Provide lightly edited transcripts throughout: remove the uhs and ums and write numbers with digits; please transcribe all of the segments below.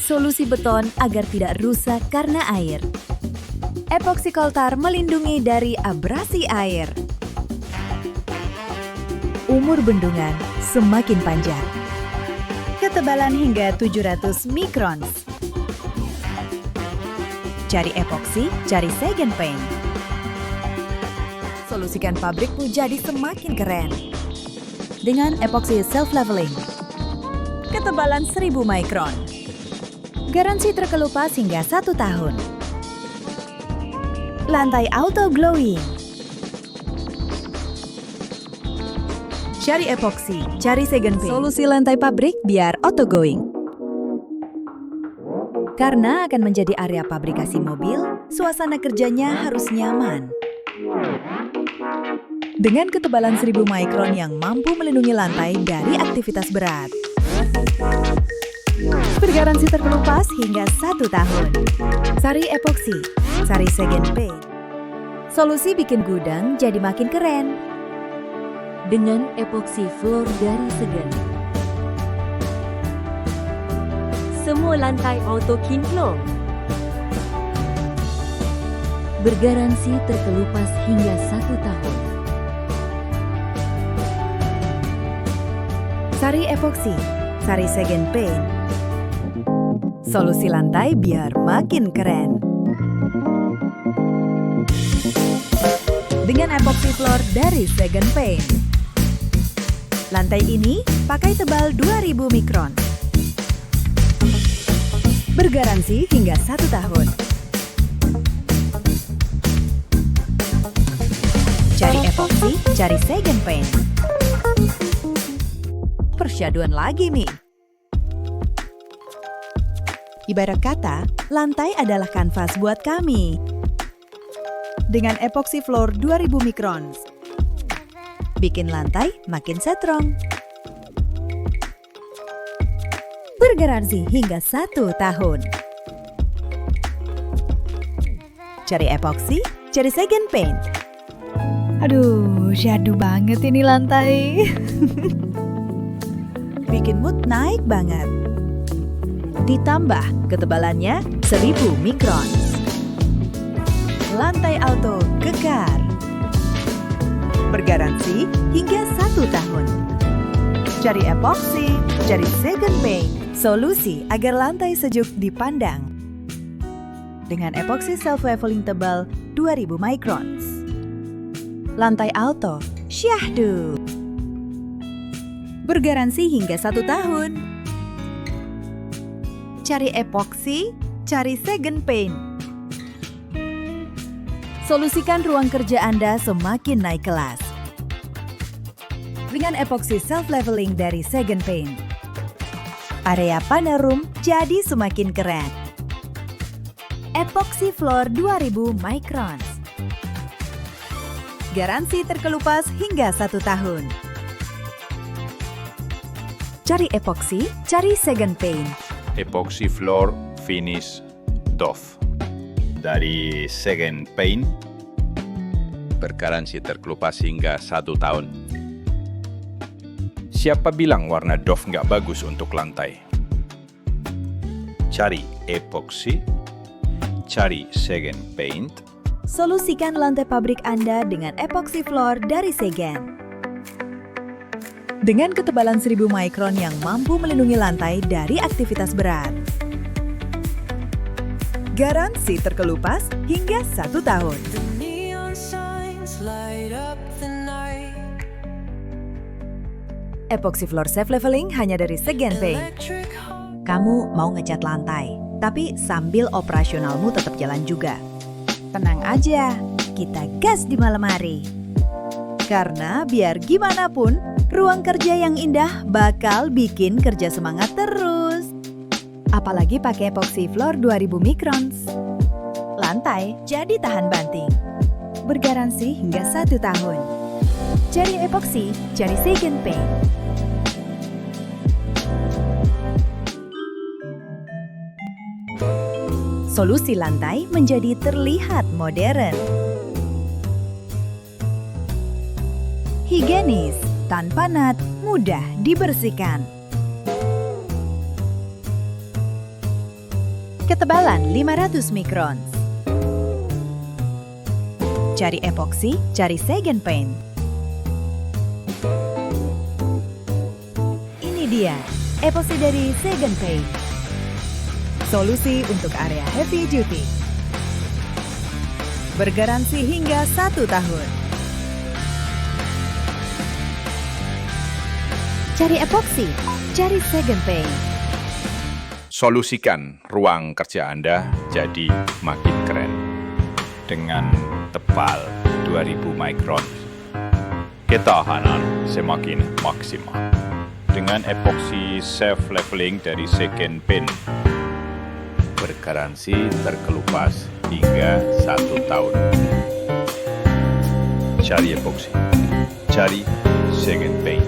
solusi beton agar tidak rusak karena air. Epoxy Coal Tar melindungi dari abrasi air. Umur bendungan semakin panjang. Ketebalan hingga 700 mikrons. Cari epoksi, cari Segen Paint. Solusikan pabrikmu jadi semakin keren. Dengan epoksi self-leveling. Ketebalan 1000 mikron. Garansi terkelupas hingga 1 tahun. Lantai auto glowing. Cari epoksi, cari Segen Paint. Solusi lantai pabrik biar auto going. Karena akan menjadi area pabrikasi mobil, suasana kerjanya harus nyaman. Dengan ketebalan 1000 mikron yang mampu melindungi lantai dari aktivitas berat. Bergaransi terkelupas hingga 1 tahun. Sari epoksi, sari Segen Paint. Solusi bikin gudang jadi makin keren. Dengan epoksi floor dari Segen. Semua lantai auto Kinflow. Bergaransi terkelupas hingga 1 tahun. Sari epoksi, sari Segen Paint. Solusi lantai biar makin keren. Dengan epoksi floor dari Segen Paint. Lantai ini pakai tebal 2000 mikron. Bergaransi hingga 1 tahun. Cari epoksi, cari Segen Paint. Persyaduan lagi nih. Ibarat kata, lantai adalah kanvas buat kami. Dengan epoksi floor 2000 mikron. Bikin lantai makin strong. Bergaransi hingga 1 tahun. Cari epoksi, cari Segen Paint. Aduh, syadu banget ini lantai. Bikin mood naik banget. Ditambah ketebalannya 1000 mikron. Lantai auto kekar. Bergaransi hingga 1 tahun. Cari epoksi, cari Segen Paint. Solusi agar lantai sejuk dipandang. Dengan epoksi self-leveling tebal 2000 mikrons. Lantai auto, syahdu. Bergaransi hingga 1 tahun. Cari epoksi, cari Segen Paint. Solusikan ruang kerja Anda semakin naik kelas. Dengan epoksi self-leveling dari Segen Paint. Area panel room jadi semakin keren. Epoksi floor 2000 mikrons. Garansi terkelupas hingga 1 tahun. Cari epoksi, cari Segen Paint. Epoxy Floor Finish Doff dari Segen Paint. Bergaransi terkelupas hingga 1 tahun. Siapa bilang warna doff nggak bagus untuk lantai? Cari epoxy, cari Segen Paint. Solusikan lantai pabrik Anda dengan epoxy floor dari Segen. Dengan ketebalan 1000 mikron yang mampu melindungi lantai dari aktivitas berat. Garansi terkelupas hingga 1 tahun. Epoxy floor self-leveling hanya dari Segen Paint. Kamu mau ngecat lantai, tapi sambil operasionalmu tetap jalan juga. Tenang aja, kita gas di malam hari. Karena biar gimana pun, ruang kerja yang indah bakal bikin kerja semangat terus. Apalagi pakai epoxy floor 2000 mikrons. Lantai jadi tahan banting. Bergaransi hingga 1 tahun. Cari epoxy, cari Segen Paint. Solusi lantai menjadi terlihat modern. Higienis, tanpa nat, mudah dibersihkan. Ketebalan 500 mikron. Cari epoksi, cari Segen Paint. Ini dia, epoksi dari Segen Paint. Solusi untuk area heavy duty. Bergaransi hingga 1 tahun. Cari epoksi, cari Segen Paint. Solusikan ruang kerja Anda jadi makin keren dengan tebal 2000 mikron. Ketahanan semakin maksimal dengan epoksi self-leveling dari Segen Paint. Bergaransi terkelupas hingga 1 tahun. Cari epoksi, cari Segen Paint.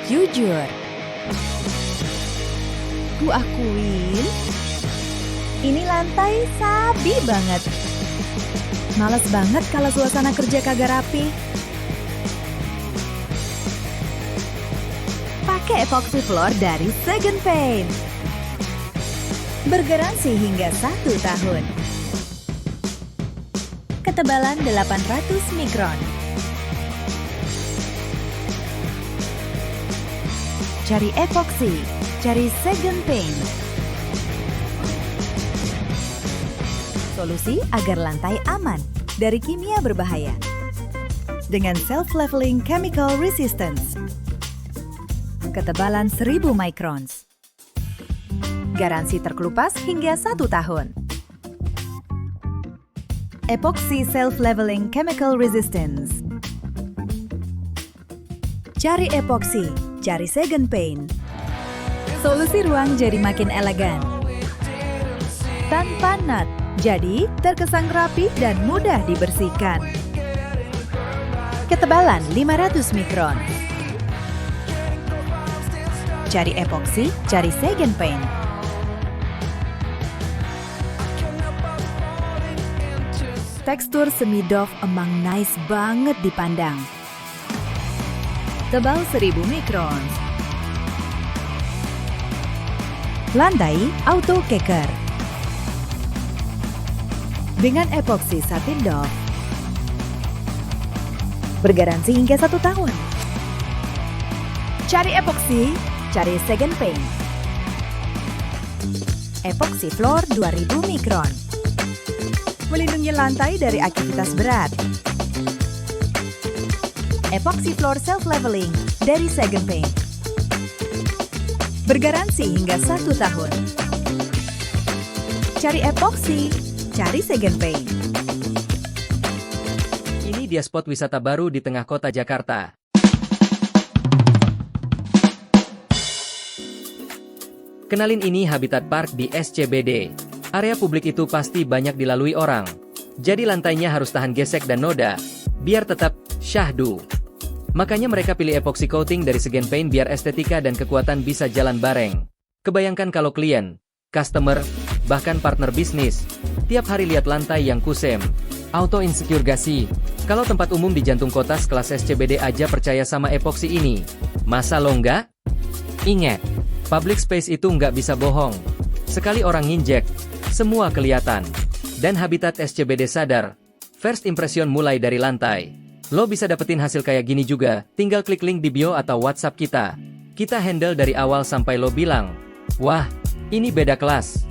Jujur, ku akuin, ini lantai sabi banget. Males banget kalau suasana kerja kagak rapi. Pakai epoxy floor dari Segen Paint. Bergaransi hingga 1 tahun. Ketebalan 800 mikron. Cari epoksi, cari Segen Paint. Solusi agar lantai aman dari kimia berbahaya. Dengan self-leveling chemical resistance. Ketebalan 1000 microns. Garansi terkelupas hingga 1 tahun. Epoxy self-leveling chemical resistance. Cari epoksi, cari Segen Paint. Solusi ruang jadi makin elegan. Tanpa nut, jadi terkesan rapi dan mudah dibersihkan. Ketebalan 500 mikron. Cari epoksi, cari Segen Paint. Tekstur semi doff emang nice banget dipandang. Tebal 1000 mikron. Lantai auto keker. Dengan epoksi satin doff. Bergaransi hingga 1 tahun. Cari epoksi, cari Segen Paint. Epoksi floor 2000 mikron. Melindungi lantai dari aktivitas berat. Epoxy floor self-leveling dari Segen Paint. Bergaransi hingga 1 tahun. Cari epoksi, cari Segen Paint. Ini dia spot wisata baru di tengah kota Jakarta. Kenalin, ini Habitat Park di SCBD. Area publik itu pasti banyak dilalui orang. Jadi lantainya harus tahan gesek dan noda, biar tetap syahdu. Makanya mereka pilih epoxy coating dari Segen Paint biar estetika dan kekuatan bisa jalan bareng. Kebayangkan kalau klien, customer, bahkan partner bisnis, tiap hari lihat lantai yang kusem, auto insecure gak sih? Kalau tempat umum di jantung kota sekelas SCBD aja percaya sama epoxy ini, masa lo nggak? Ingat, public space itu nggak bisa bohong. Sekali orang nginjek, semua kelihatan. Dan Habitat SCBD sadar, first impression mulai dari lantai. Lo bisa dapetin hasil kayak gini juga, tinggal klik link di bio atau WhatsApp kita. Kita handle dari awal sampai lo bilang, wah, ini beda kelas.